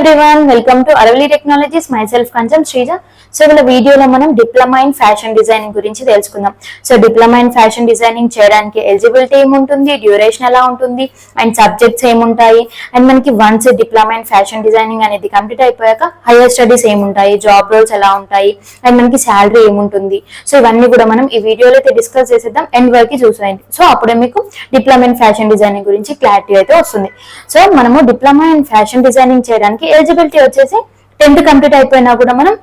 everyone, welcome to Aravali Technologies. Myself Kanchan Shrija. So in the video lo manam diploma in fashion designing gurinchi telusukundam. So diploma in fashion designing cheyadaniki eligibility em untundi, duration ela untundi and subjects em untayi and manaki once diploma in fashion designing anedi complete ayipoyaka higher studies em untayi, job roles ela untayi and manaki salary em untundi. So ivanni kuda manam ee video lo aithe discuss chesedam end variki chusayandi. So appude meeku diploma in fashion designing gurinchi clarity aithe vastundi. So manamu diploma in fashion designing చేయడానికి eligibility వచ్చేసి 10th complete అయిపోయినా కూడా మనం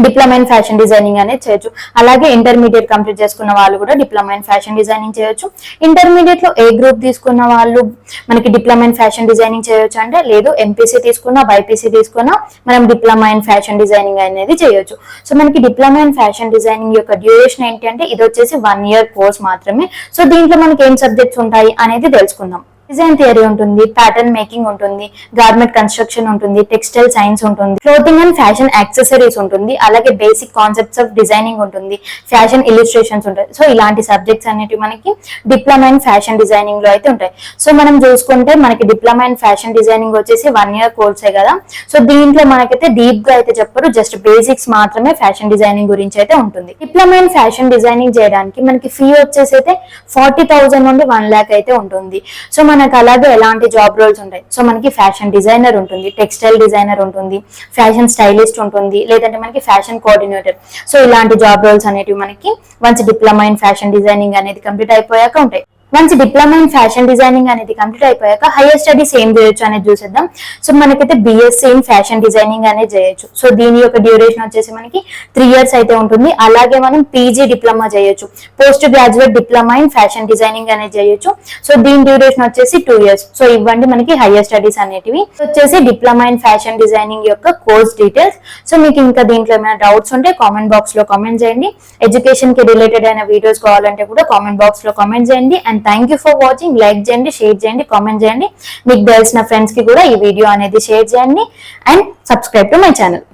diploma in fashion designing అనేది చేయొచ్చు. అలాగే intermediate complete చేసుకున్న వాళ్ళు కూడా డిప్లొమా ఇన్ ఫ్యాషన్ డిజైనింగ్ చేయొచ్చు. ఇంటర్మీడియట్ లో ఏ గ్రూప్ తీసుకున్న వాళ్ళు మనకి డిప్లొమా ఇన్ ఫ్యాషన్ డిజైనింగ్ చేయొచ్చు అంటే, లేదు ఎంపీసీ తీసుకున్నా బైపీసీ తీసుకున్నా మనం డిప్లొమా ఇన్ ఫ్యాషన్ డిజైనింగ్ అనేది చేయొచ్చు. సో మనకి డిప్లొమా ఇన్ ఫ్యాషన్ డిజైనింగ్ యొక్క డ్యూరేషన్ ఏంటి అంటే ఇది వచ్చేసి 1 year కోర్స్ మాత్రమే. సో దీంట్లో మనకి ఏం సబ్జెక్ట్స్ ఉంటాయి అనేది తెలుసుకుందాం. డిజైన్ థియరీ ఉంటుంది, ప్యాటర్న్ మేకింగ్ ఉంటుంది, గార్మెంట్ కన్స్ట్రక్షన్ ఉంటుంది, టెక్స్టైల్ సైన్స్ ఉంటుంది, క్లోతింగ్ అండ్ ఫ్యాషన్ యాక్సెసరీస్ ఉంటుంది, అలాగే బేసిక్ కాన్సెప్ట్స్ ఆఫ్ డిజైనింగ్ ఉంటుంది, ఫ్యాషన్ ఇలిస్ట్రేషన్స్ ఉంటాయి. సో ఇలాంటి సబ్జెక్ట్స్ అనేవి మనకి డిప్లొమా ఇన్ ఫ్యాషన్ డిజైనింగ్ లో అయితే ఉంటాయి. సో మనం చూసుకుంటే మనకి డిప్లొమా ఇన్ ఫ్యాషన్ డిజైనింగ్ వచ్చేసి 1 year కోర్సే కదా. సో దీంట్లో మనకైతే డీప్ గా అయితే చెప్పరు, జస్ట్ బేసిక్స్ మాత్రమే ఫ్యాషన్ డిజైనింగ్ గురించి అయితే ఉంటుంది. డిప్లొమా ఇన్ ఫ్యాషన్ డిజైనింగ్ చేయడానికి మనకి ఫీ వచ్చేసి అయితే 40,000 నుండి 1 lakh అయితే ఉంటుంది. సో మనకు అలాగే ఎలాంటి జాబ్ రోల్స్ ఉంటాయి. సో మనకి ఫ్యాషన్ డిజైనర్ ఉంటుంది, టెక్స్టైల్ డిజైనర్ ఉంటుంది, ఫ్యాషన్ స్టైలిస్ట్ ఉంటుంది, లేదంటే మనకి ఫ్యాషన్ కోఆర్డినేటర్. సో ఇలాంటి జాబ్ రోల్స్ అనేటివి మనకి once diploma in fashion designing అనేది కంప్లీట్ అయిపోయాక ఉంటాయి. Once diploma in fashion designing అనేది కంప్లీట్ అయిపోయాక హైయర్ స్టడీస్ ఏం చేయొచ్చు అనేది చూసేద్దాం. సో మనకైతే బిఎస్సీ ఇన్ ఫ్యాషన్ డిజైనింగ్ అనేది చేయొచ్చు. సో దీని యొక్క డ్యూరేషన్ వచ్చేసి మనకి 3 years అయితే ఉంటుంది. అలాగే మనం పీజీ డిప్లొమా చేయొచ్చు, post graduate diploma in fashion designing అనేది చేయొచ్చు. సో దీని డ్యూరేషన్ వచ్చేసి 2 years. సో ఇవ్వండి మనకి హైయర్ స్టడీస్ అనేటివి. వచ్చేసి డిప్లొమా ఇన్ ఫ్యాషన్ డిజైనింగ్ యొక్క కోర్స్ డీటెయిల్స్. సో మీకు ఇంకా దీంట్లో ఏమైనా డౌట్స్ ఉంటే కామెంట్ బాక్స్ లో కామెంట్ చేయండి. ఎడ్యుకేషన్ కి రిలేటెడ్ అయిన వీడియోస్ కావాలంటే కూడా కామెంట్ బాక్స్ లో కామెంట్ చేయండి. And thank you for watching. Like చేయండి, షేర్ చేయండి, కామెంట్ చేయండి. మీకు తెలిసిన ఫ్రెండ్స్ కి కూడా ఈ వీడియో అనేది షేర్ చేయండి and subscribe to my channel.